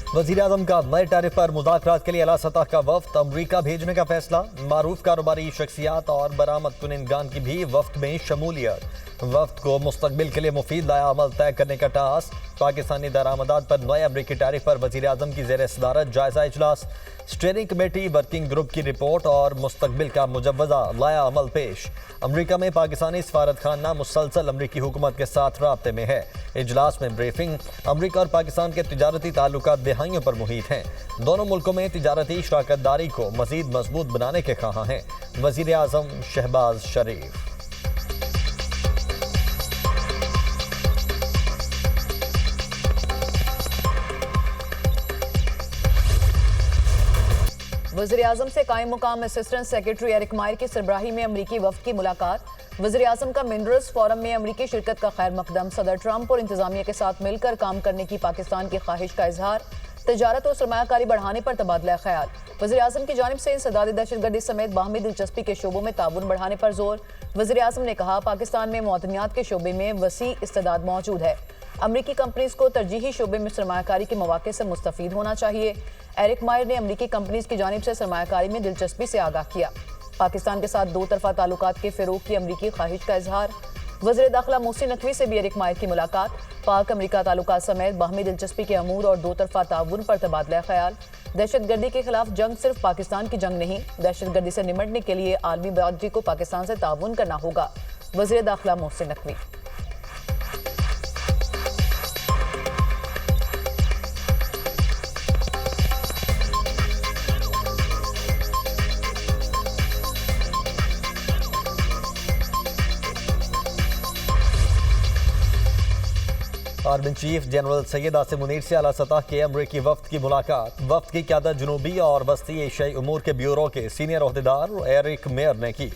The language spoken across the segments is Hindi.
वज़ीर-ए-आज़म का नए टैरिफ पर मुज़ाकरात के लिए आला सतह का वफ्द अमरीका भेजने का फैसला। मारूफ कारोबारी शख्सियात और बरामद कुनिंदगान की भी वफ्द में शमूलियत। वफ्द को मुस्तकबिल के लिए मुफीद लाया अमल तय करने का टास्क। पाकिस्तानी दरामदात पर नए अमरीकी टैरिफ पर वज़ीर-ए-आज़म की ज़ेर सदारत जायजा इजलास। स्टीयरिंग कमेटी वर्किंग ग्रुप की रिपोर्ट और मुस्तकबिल का मुजव्वज़ा लाया अमल पेश। अमरीका में पाकिस्तानी सफारत खाना मुसलसल अमरीकी हुकूमत के साथ राब्ते में है। इजलास में ब्रीफिंग। अमरीका और पाकिस्तान के तिजारती ताल्लुकात दहाइयों पर मुहित हैं। दोनों मुल्कों में तिजारती शराकतदारी को मजीद मजबूत बनाने के ख्वाह हैं वज़ीर-ए-आज़म शहबाज शरीफ। वज़ीर-ए-आज़म से कायम मुकाम असिस्टेंट सेक्रेटरी एरिक मायर की सरबराही में अमरीकी वफ्द की मुलाकात। वज़ीर-ए-आज़म का मिनरल्स फोरम में अमरीकी शिरकत का खैर मकदम। सदर ट्रंप और इंतजामिया के साथ मिलकर काम करने की पाकिस्तान की ख्वाहिश का इजहार। तिजारत और सरमायाकारी बढ़ाने पर तबादला ख्याल। वज़ीर-ए-आज़म की जानिब से इंसदाद दहशतगर्दी समेत बाहमी दिलचस्पी के शोबों में ताउन बढ़ाने पर जोर। वज़ीर-ए-आज़म ने कहा, पाकिस्तान में मौदनियात के शोबे में वसी इस्तेदाद मौजूद है। अमरीकी कंपनीज को तरजीही शोबे में सरमायाकारी के मौके से मुस्तफीद होना चाहिए। एरिक मायर ने अमरीकी कंपनीज की जानिब से सरमायाकारी में दिलचस्पी से आगाह किया। पाकिस्तान के साथ दो तरफा ताल्लुकात के फ़िरोग की अमरीकी ख्वाहिश का इजहार। वज़ीर दाखिला मोहसिन नकवी से भी एरिक मायर की मुलाकात। पाक अमरीका ताल्लुकात समेत बाहमी दिलचस्पी के अमूर और दो तरफा ताउन पर तबादला ख्याल। दहशतगर्दी के खिलाफ जंग सिर्फ पाकिस्तान की जंग नहीं, दहशतगर्दी से निमटने के लिए आलमी बरादरी को पाकिस्तान से ताउन करना होगा। वज़ीर दाखिला Mohsin Naqvi. Army chief general Syed Asim Munir से आला सतह के अमरीकी वफ्द की मुलाकात। वफ्द की क़यादत जनूबी और वस्ती एशियाई उमूर के ब्यूरो के सीनियर ओहदेदार एरिक मेयर ने की।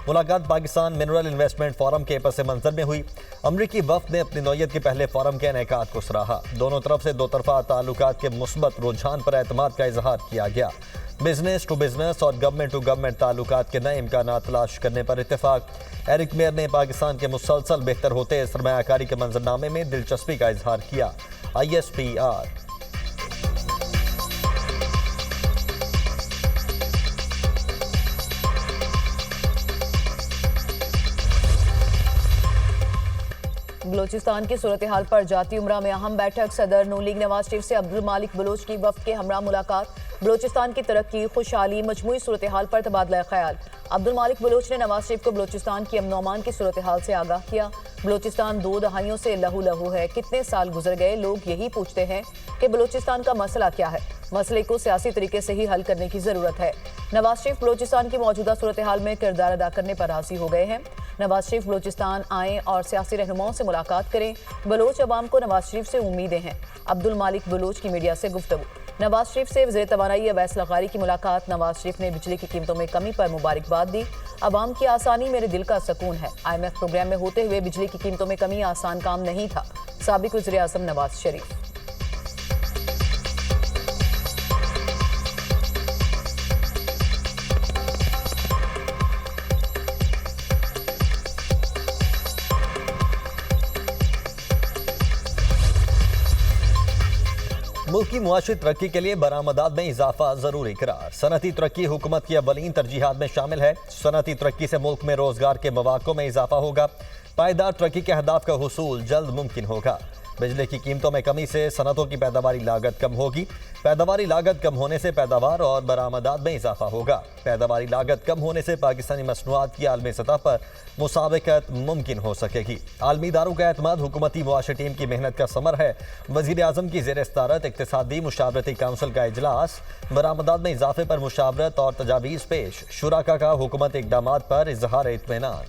मुलाकात पाकिस्तान मिनरल इन्वेस्टमेंट फोरम के पस मंजर में हुई। अमरीकी वफ्द ने अपनी नौयत के पहले फोरम के इनेकाद को सराहा। दोनों तरफ से दो तरफा ताल्लुकात के मुस्बत रुझान पर एतमाद का इजहार किया गया। बिजनेस टू बिजनेस और गवर्नमेंट टू गवर्नमेंट ताल्लुकात के नए इम्कान तलाश करने पर इत्तेफाक। एरिक मेयर ने पाकिस्तान के मुसलसल बेहतर होते सरमायाकारी के मंजरनामे में दिलचस्पी का इजहार किया। ISPR बलोचिस्तान की सूरत हाल पर जाती उमरा में अहम बैठक। सदर नून लीग नवाज शरीफ से अब्दुल मालिक बलोच की वफ्द के हमरा मुलाकात। बलोचिस्तान की तरक्की, खुशहाली, मजमूई सूरत हाल पर तबादला ख्याल। अब्दुल मालिक बलोच ने नवाज शरीफ को बलोचिस्तान की अमन अमान की सूरत हाल से आगाह किया। बलोचिस्तान 2 दहाइयों से लहू लहू है। कितने साल गुजर गए, लोग यही पूछते हैं कि बलोचिस्तान का मसला क्या है। मसले को सियासी तरीके से ही हल करने की जरूरत है। नवाज शरीफ बलोचिस्तान की मौजूदा सूरत हाल में किरदार अदा करने पर राजी हो गए हैं। नवाज शरीफ बलोचिस्तान आएँ और सियासी रहनुमाओं से मुलाकात करें। बलोच अवाम को नवाज शरीफ से उम्मीदें हैं। अब्दुल मालिक बलोच की मीडिया से गुफ्तगू। नवाज शरीफ से वज़ीर तवानाई अवैस लगारी की मुलाकात। नवाज शरीफ ने बिजली की कीमतों में कमी पर मुबारकबाद दी। अवाम की आसानी मेरे दिल का सुकून है। IMF प्रोग्राम में होते हुए बिजली की कीमतों में कमी आसान काम नहीं था। साबिक वज़ीर आज़म नवाज शरीफ। मुल्क की मुआशी तरक्की के लिए बरामदात में इजाफा जरूरी करार। सनती तरक्की हुकूमत की अवलीन तरजीहात में शामिल है। सनती तरक्की से मुल्क में रोजगार के मौक़ों में इजाफा होगा। पायदार तरक्की के अहदाफ का हुसूल जल्द मुमकिन होगा। बिजली की कीमतों में कमी से सनतों की पैदावारी लागत कम होगी। पैदावारी लागत कम होने से पैदावार और बरामदात में इजाफा होगा। पैदावारी लागत कम होने से पाकिस्तानी मसनूआत की आलमी सतह पर मुसाबिकत मुमकिन हो सकेगी। आलमी इदारों का एतमाद हुकूमती मुआशी टीम की मेहनत का समर है। वज़ीर-ए-आज़म की ज़ेर सदारत इक़्तिसादी मुशावरती काउंसिल का इजलास। बरामदात में इजाफे पर मुशावरत और तजावीज़ पेश। शुराका का हुकूमत इक़दामात पर इजहार इत्मीनान।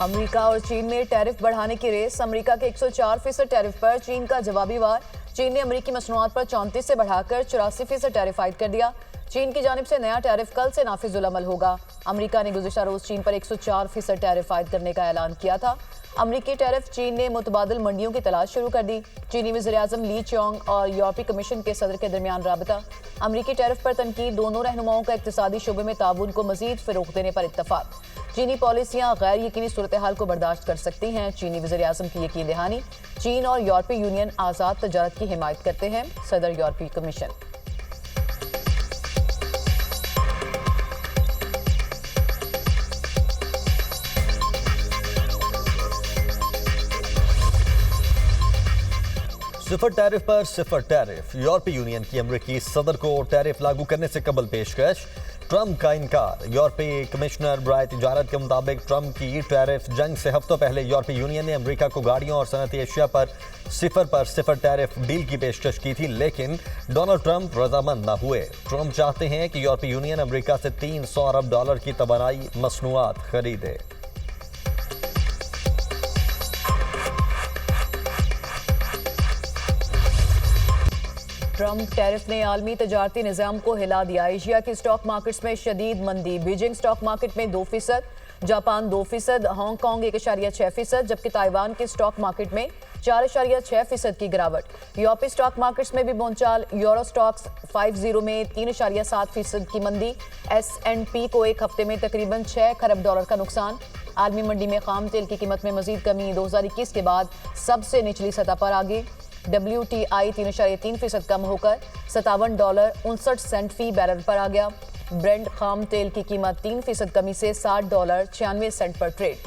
अमेरिका और चीन में टैरिफ बढ़ाने की रेस। अमेरिका के 104% टैरिफ पर चीन का जवाबी वार। चीन ने अमेरिकी मसनूआत पर 34 से बढ़ाकर 84% टैरिफ आयद कर दिया। चीन की जानिब से नया टैरिफ कल से नाफिजुल अमल होगा। अमेरिका ने गुज़िश्ता रोज चीन पर 104% टैरिफ आयद करने का ऐलान किया था। अमेरिकी टैरिफ चीन ने मुतबादिल मंडियों की तलाश शुरू कर दी। चीनी वज़ीर-ए-आज़म ली चियोंग और यूरोपीय कमीशन के सदर के दरमियान राबता। अमेरिकी टैरिफ पर तनकीद, दोनों रहनुमाओं का इक़्तिसादी शोबे में ताउन को मजीद फ़रोग़ देने पर इत्तफ़ाक़। चीनी पॉलिसियां गैर यकीनी सूरत हाल को बर्दाश्त कर सकती हैं। चीनी वज़ीर-ए-आज़म की यकीन दहानी। चीन और यूरोपीय यूनियन आज़ाद तजारत की हिमायत करते हैं। सदर यूरोपीय कमीशन। सिफर टैरिफ पर सिफर टैरिफ। यूरोपीय यूनियन की अमेरिकी सदर को टैरिफ लागू करने से कबल पेशकश। ट्रंप का इनकार। यूरोपीय कमिश्नर बराए तिजारत के मुताबिक ट्रंप की टैरिफ जंग से हफ्तों पहले यूरोपीय यूनियन ने अमेरिका को गाड़ियों और सनती एशिया पर सिफर टैरिफ डील की पेशकश की थी, लेकिन डोनाल्ड ट्रंप रजामंद न हुए। ट्रंप चाहते हैं कि यूरोपीय यूनियन अमेरिका से $300 अरब की तवानाई मसनूआत खरीदे। ट्रंप टैरिफ ने आलमी तजारती निज़ाम को हिला दिया। एशिया की स्टॉक मार्केट्स में शदीद मंदी। बीजिंग स्टॉक मार्केट में 2%, जापान 2%, हांगकांग 1.6%, जबकि ताइवान के स्टॉक मार्केट में 4.6% की गिरावट। यूरोपीय स्टॉक मार्केट्स में भी बोलचाल। यूरो स्टॉक्स 50 में 3.7% की मंदी। S&P को एक हफ्ते में तकरीबन $6 खरब का नुकसान। आलमी मंडी में खाम तेल की कीमत में मजीद कमी 2021 के बाद सबसे निचली सतह पर आ गई। WTI 3.3% कम होकर $57.59 फी बैरल पर आ गया। ब्रेंट खाम तेल की कीमत 3% कमी से $60.96 पर ट्रेड।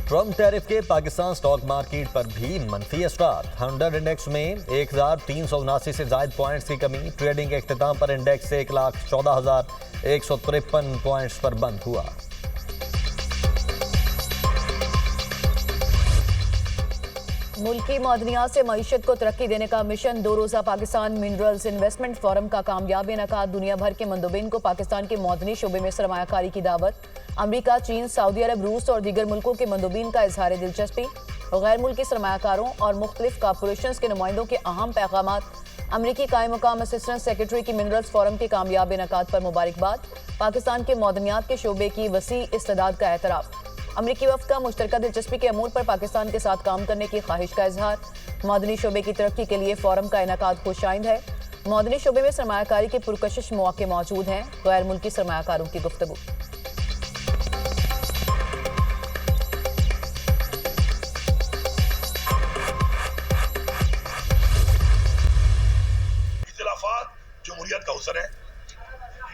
ट्रंप टैरिफ के पाकिस्तान स्टॉक मार्केट पर भी मनफी असरात। 100 इंडेक्स में 1379 से जायद पॉइंट्स की कमी। ट्रेडिंग के इख्तिताम पर इंडेक्स 1,14,153 पॉइंट्स पर बंद हुआ। मुल्की मादनियात से मईशत को तरक्की देने का मिशन। 2 रोज़ा पाकिस्तान मिनरल्स इन्वेस्टमेंट फोरम का कामयाब इनेकाद। दुनिया भर के मंदोबिन को पाकिस्तान के मदनी शोबे में सरमायाकारी की दावत। अमरीका, चीन, सऊदी अरब, रूस और दीगर मुल्कों के मंदोबिन का इजहार दिलचस्पी। गैर मुल्की सरमायाकारों और मुख्तलिफ कॉरपोरेशंस के नुमाइंदों के अहम पैगामात। अमरीकी कायम मुकाम असिस्टेंट सेक्रेटरी की मिनरल्स फोरम के कामयाब इनेकाद पर मुबारकबाद। पाकिस्तान के मदनियात के शोबे की वसी इस्तेदाद का एतराफ़। अमरीकी वफ़द का मुश्तरका दिलचस्पी के अमूर पर पाकिस्तान के साथ काम करने की ख्वाहिश का इजहार। मदनी शोबे की तरक्की के लिए फोरम का इनेकाद खुशाइंद है। मदनी शोबे में सरमायाकारी के पुरकशिश मौके मौजूद हैं। गैर मुल्की सरमायाकारों की गुफ्तगू। इख्तिलाफात जमहूरियत का हुस्न है।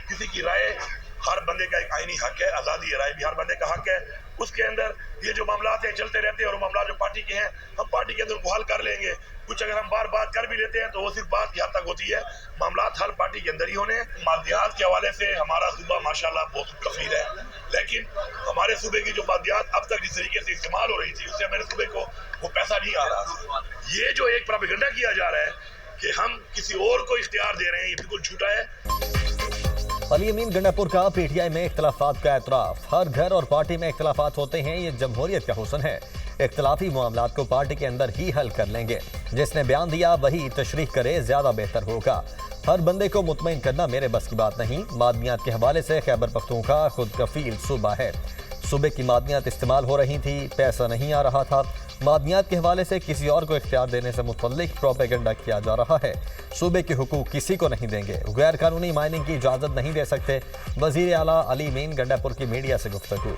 किसी की राय हर बंदे का एक आईनी हक है। आज़ादी राय भी हर बंदे का हक है। उसके अंदर ये जो मामलात हैं चलते रहते हैं और मामला जो पार्टी के हैं हम पार्टी के अंदर हल कर लेंगे। कुछ अगर हम बार बात कर भी लेते हैं तो वो सिर्फ बात यहाँ तक होती है। मामलात हल पार्टी के अंदर ही होने। मादियात के हवाले से हमारा सूबा माशाल्लाह बहुत कफीर है, लेकिन हमारे सूबे की जो मादियात अब तक जिस तरीके से इस्तेमाल हो रही थी उससे हमारे सूबे को वो पैसा नहीं आ रहा। ये जो एक प्रोपेगेंडा किया जा रहा है कि हम किसी और को इख्तियार दे रहे हैं, ये बिल्कुल झूठा है। अली अमीन गंडापुर का पीटीआई में इख्तिलाफात का एतराफ। हर घर और पार्टी में इख्तिलाफात होते हैं, ये जमहूरियत का हुस्न है। इख्तिलाफी मामलात को पार्टी के अंदर ही हल कर लेंगे। जिसने बयान दिया वही तशरीह करे, ज्यादा बेहतर होगा। हर बंदे को मुतमईन करना मेरे बस की बात नहीं। मादनियात के हवाले से खैबर पख्तूनख्वा खुद कफील सूबा है। सूबे की मादनियात इस्तेमाल हो रही थी, पैसा नहीं आ रहा था। मादनियात के हवाले से किसी और को इख्तियार देने से मुतल्लिक प्रोपेगेंडा किया जा रहा है। सूबे के हुकूक किसी को नहीं देंगे। गैर कानूनी माइनिंग की इजाज़त नहीं दे सकते। वज़ीर आला अली अमीन गंडापुर की मीडिया से गुफ्तगू।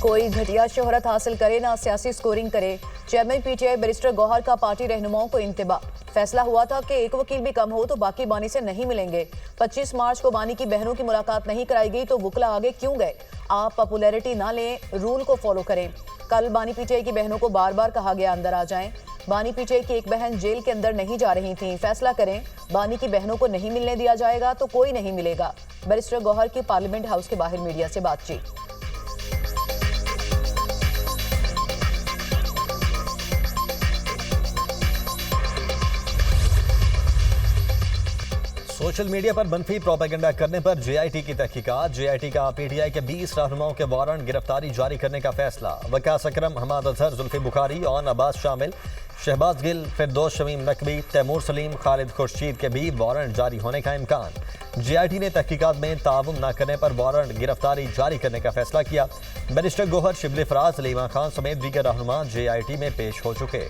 कोई घटिया शोहरत हासिल करे ना सियासी स्कोरिंग करे। चेयरमैन पीटीआई बैरिस्टर गौहर का पार्टी रहनुमाओं को इंतबाह। फैसला हुआ था कि एक वकील भी कम हो तो बाकी बानी से नहीं मिलेंगे। 25 मार्च को बानी की बहनों की मुलाकात नहीं कराई गई तो वुकला आगे क्यों गए। आप पॉपुलैरिटी ना लें, रूल को फॉलो करें। कल बानी पीटीआई की बहनों को बार बार कहा गया अंदर आ जाएं। बानी पीटीआई की एक बहन जेल के अंदर नहीं जा रही थी। फैसला करें, बानी की बहनों को नहीं मिलने दिया जाएगा तो कोई नहीं मिलेगा। बैरिस्टर गौहर की पार्लियामेंट हाउस के बाहर मीडिया से बातचीत। सोशल मीडिया पर मनफी प्रोपेगेंडा करने पर जेआईटी की तहकीकात। जेआईटी का पीटीआई के 20 रहनुमाओं के वारंट गिरफ्तारी जारी करने का फैसला। वकास अकरम, हमाद अजहर, जुल्फी बुखारी और अब्बास शामिल। शहबाज गिल, फिरदौस शमीम नकवी, तैमूर सलीम, खालिद खुर्शीद के भी वारंट जारी होने का इम्कान। JIT ने तहकीकात में ताउन न करने पर वारंट गिरफ्तारी जारी करने का फैसला किया। बैरिस्टर गोहर शिबली फराज, सलीमा खान समेत दीगर रहनुमा JIT में पेश हो चुके।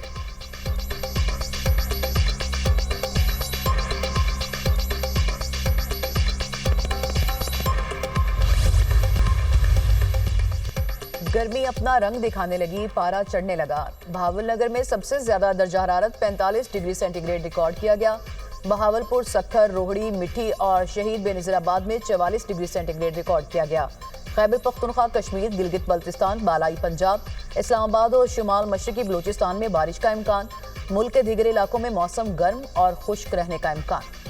गर्मी अपना रंग दिखाने लगी, पारा चढ़ने लगा। बहावलनगर में सबसे ज्यादा दर्जा हरारत 45 डिग्री सेंटीग्रेड रिकॉर्ड किया गया। बहावलपुर, सक्खर, रोहड़ी, मिठी और शहीद बेनज़ीराबाद में 44 डिग्री सेंटीग्रेड रिकॉर्ड किया गया। खैबर पख्तूनख्वा, कश्मीर, गिलगित बल्तिस्तान, बालाई पंजाब, इस्लामाबाद और शुमाल मशरकी बलूचिस्तान में बारिश का इम्कान। मुल्क के दीगर इलाकों में मौसम गर्म और खुश्क रहने का इम्कान।